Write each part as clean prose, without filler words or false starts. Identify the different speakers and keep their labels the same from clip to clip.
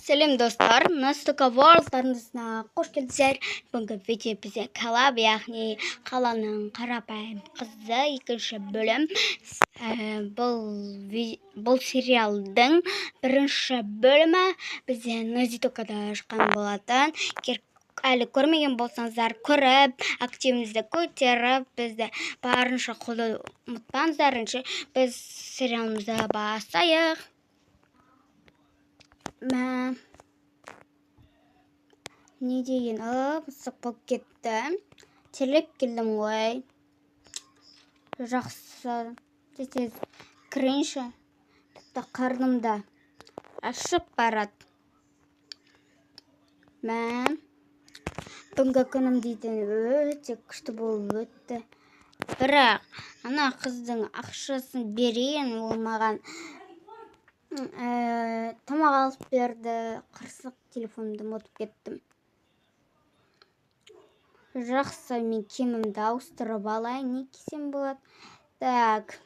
Speaker 1: Сәлем достар, Настука Ворлд-арнасына қош келдіңіздер. Бүгінгі видео бізде Коллаб, яғни қаланың қарапайым қызы екінші бөлім. Бұл сериалдың бірінші бөлімі бізде Настукада шыққан болатын. Әлі көрмеген болсаңыздар, көріп, активімізді көтеріп, бізді барынша қолдауды ұмытпаңыздар. Біз сериалымызды бастайық. Не деген мысық болып кетті. Терлеп келдім ғой. Жақсы. Тез кірейінші. Тіпті қарнымда ашып барады. Бүгінгі күнім дейтін өте күшті болып өтті. Бірақ ана қыздың ақшасын берейін, ол маған тамақ алып берді. Қырсық, телефонымды ұмытып кеттім. Жақсы, мен киімімді ауыстырып алайын, не кисем болады. Так.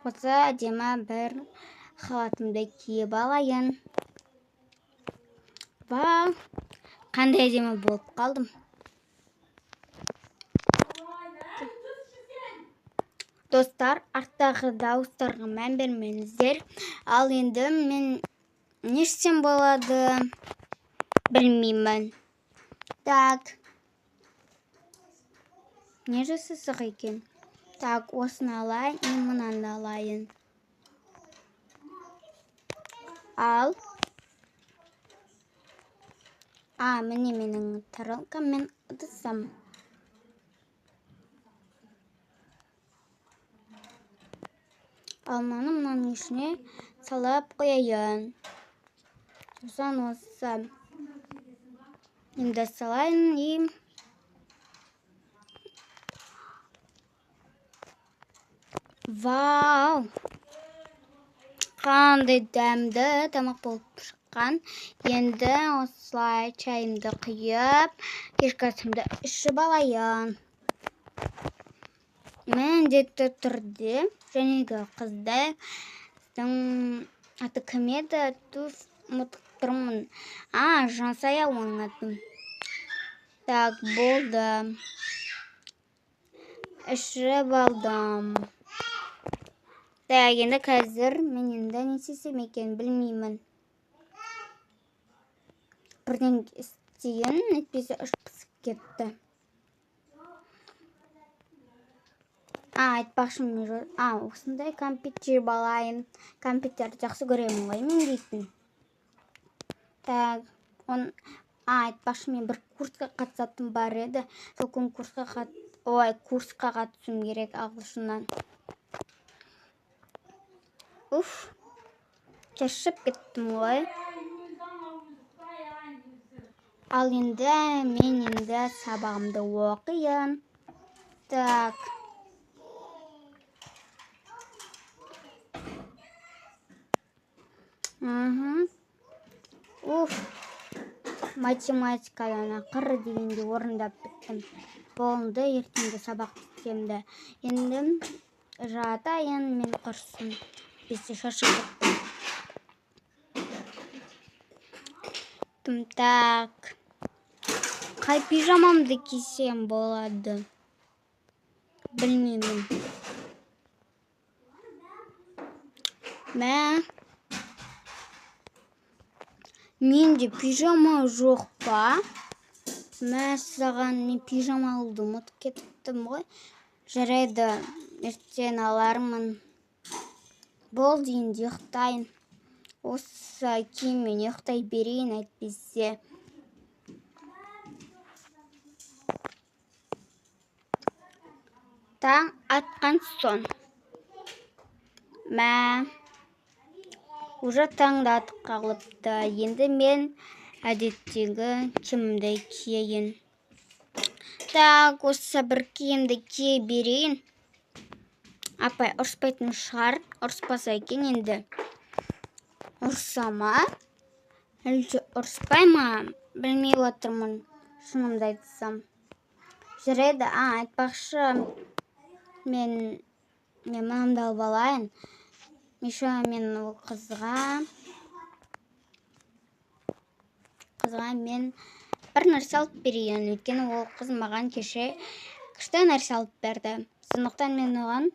Speaker 1: Осы әдемі бір халатымды киіп алайын. Вау, қандай әдемі болып қалдым. Достар, арттағы дауыстарға мән бермеңіздер. Ал енді мен не істесем болады? Білмеймін. Так. Не жасасақ екен? Так, осыны алайын, мен мынаны алайын. Ал. Міне менің тарелкам, мен ыдысым. Ал мынаның ішіне салып қояйын. Сосын осы енді салайын. Вау! Қандай дәмді тамақ болып шыққан. Енді осылай чайымды құйып, кешкі асымды ішіп алайын. Міндетті түрде жәнегі қыздың аты кім еді? Ұмытып тұрмын. Жансая оның атын. Так, болды. Ішіп алдым. Так, енді қазір мен енді не істесем екен білмеймін. Бірден істейін, нетпесе үш пысып кетті. Айтпақшым, осындай компьютер балайын. Компьютерді жақсы көремін ғой мен дейтін. Так, айтпақшы, мен бір курсқа қатысатым бар еді. Сол курсқа қатысым керек ағылшыннан. Кешіп кеттім ғой. Ал енді мен сабағымды оқиын. Так. Математикадан ақыр дегенде орындап біттім. Болды, ертеңгі сабақ түсемді. Енді жатайын, мен құрсын. Бесте шашып біттім. Так. Қай пижамамды кисем болады? Білмеймін. Менде пижама жоқ па? Саған мен пижама алдым, ұмытып кеттім ғой. Жарайды, ертең алармын. Болды, енді ұйықтайын. Осы киіммен ұйықтай берейін, әйтпесе. Таң атқан соң. Уже таңда атып қалыпты. Енді мен әдеттегі киімімді киейін. Так, осы бір киімді кие берейін. Апай, ұрыспайтын шығар. Ұрыспаса екен енді. Ұрысама? Әлде ұрыспай ма? Білмей отырмын. Шынымды айтсам. Жарайды, айтпақшы, мен мынамды алып алайын. еще мен ол қызға мен бір нәрсе алып берейін, өйткені ол қыз маған кеше кішкене нәрсе алып берді. Сондықтан мен оған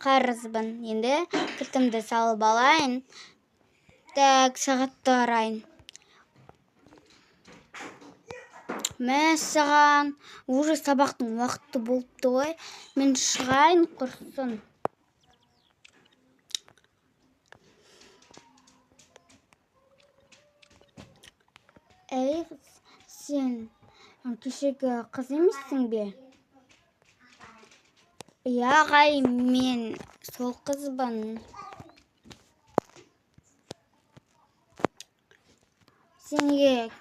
Speaker 1: қарызбын. Енді кілтімді салып алайын. Так, сағатты қарайын. Мәссаған, уже сабақтың уақыты болыпты ғой. Мен шығайын құрсын. Әй, сен кешегі қыз емессің бе? Иә, ағай, мен сол қызбын. Сенге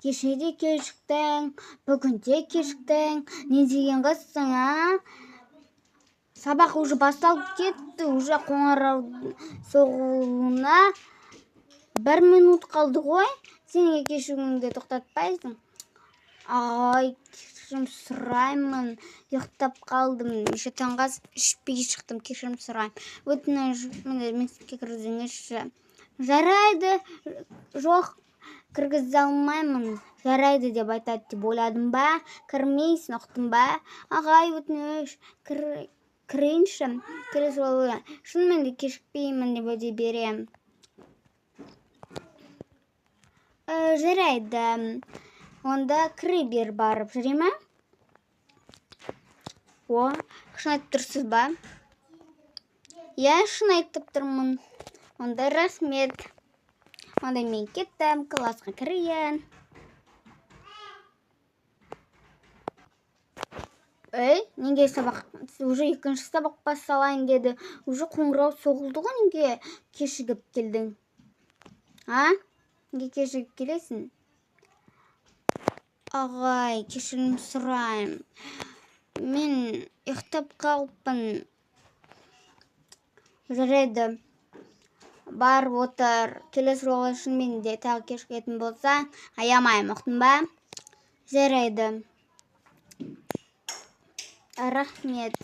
Speaker 1: кешеде кешіктің, бүгінде кешіктің. Не деген қызсың, а? Сабақ уже басталып кетті, уже қоңырау соғуына 1 минут қалды ғой. Сенге кешігіңді тоқтатпайсың. Ағай, кешірім сұраймын. Ұйықтап қалдым. Еще таңғы ас ішпей шықтым. Кешірім сұраймын. Өтініш, мектепке кіргізіңізші. Жарайды, жоқ, кіргізе алмаймын. Жарайды деп айтады деп ойладым ба? Кірмейсің, ұқтың ба? Ағай, өтініш, кірейінші. Келесі жолы шынымен де кешікпеймін деп уәде берем. Жарайды. Онда кіре бер барып, жүре ме? О, шын айтып тұрсыз ба? Иә, шын айтып тұрмын. Онда рахмет. Онда мен кеттім, классқа кірейін. Неге сабақ? Уже екінші сабақ басталайын деді. Уже қоңырау соғылды ғой, неге кешігіп келдің? Неге кешігіп келесің? Ағай, кешірім сұрайым. Мен ұйықтап қалыппын. Жарайды. Бар отыр. Келесі жолы шынымен де тағы кешігетін болса, аямайым, ұқтың ба? Жарайды. Рахмет.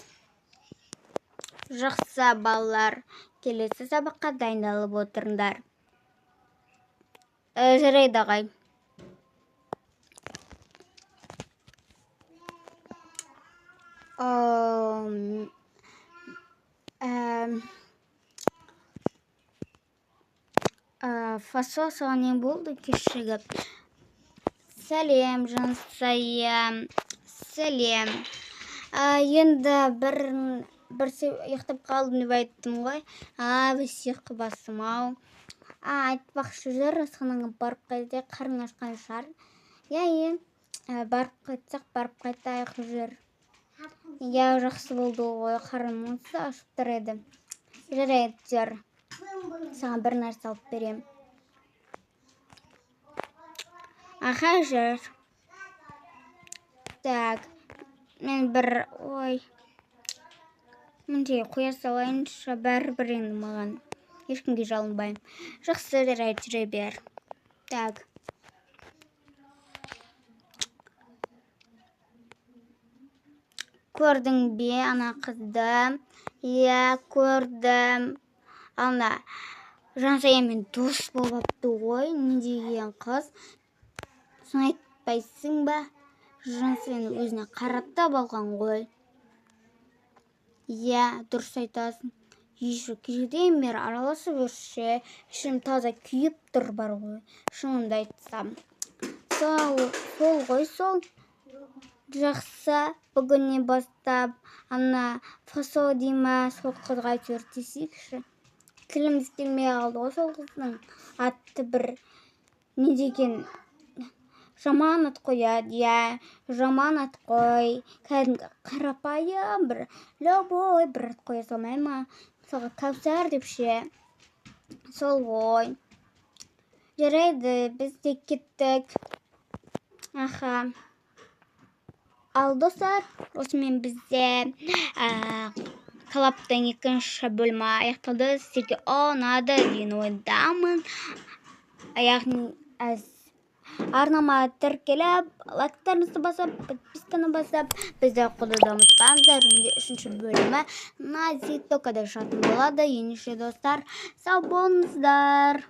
Speaker 1: Жақсы, балалар. Келесі сабаққа дайындалып отырыңдар. Жарайды, ағай. Фасо, саған не болды кешігіп? Сәлем, жансая. Сәлем. Енді бір ұйықтап қалдым деп айттым ғой. Өсек басым-ау. Айтпақшы жүр, асханаға барып қайта, қарың ашқан шығар. Иә, барып қайтсақ, барып қайтайық жүр. Иә, жақсы болды ғой, қарым осы ашып тұр еді. Жарайды, жүр. Саған бір нәрсе алып берем. Аха, жүр. Так, мен бір, Мінде қоя салайыншы, бәрібір енді маған. Ешкімге жалынбаймын. Жақсы, жарайды, жүре бер. Так. Көрдің бе ана қызды? Иә, көрдім. Ана жансаямен дос болыпты ғой, не деген қыз? Соны айтпайсың ба? Жансаяны өзіне қараттап алған ғой. Иә, дұрыс айтасың. Еші кешеден бері араласып жүрсе, ішім таза күйіп тұр бар ғой. Шынымды айтсам. Сол ғой сол. Жақсы, бүгінне бастап ана Фасо дейма сол қызға көртесейікші. Тіліміз келмей қалды ғой сол қыздың. Атты бір не деген жаман ат қояды, иә, жаман ат қой. Кәдімгі қарапайым бір любой бір ат қоя салмай ма? Мысалға Кәусар деп ше. Сол ғой. Жарайды, біз де кеттік. Аха. Ал достар, осымен бізде талаптың екінші бөлімі аяқталды. Сіздерге ұнады деген ойдамын. Яғни арнама тіркеліп, лайктарыңызды басып, подписканы басып, бізді қолдауды ұмытпаңыздар. Және 3-ші бөлімі на TikTok'та шығатын болады. Ендеше достар, сау болыңыздар.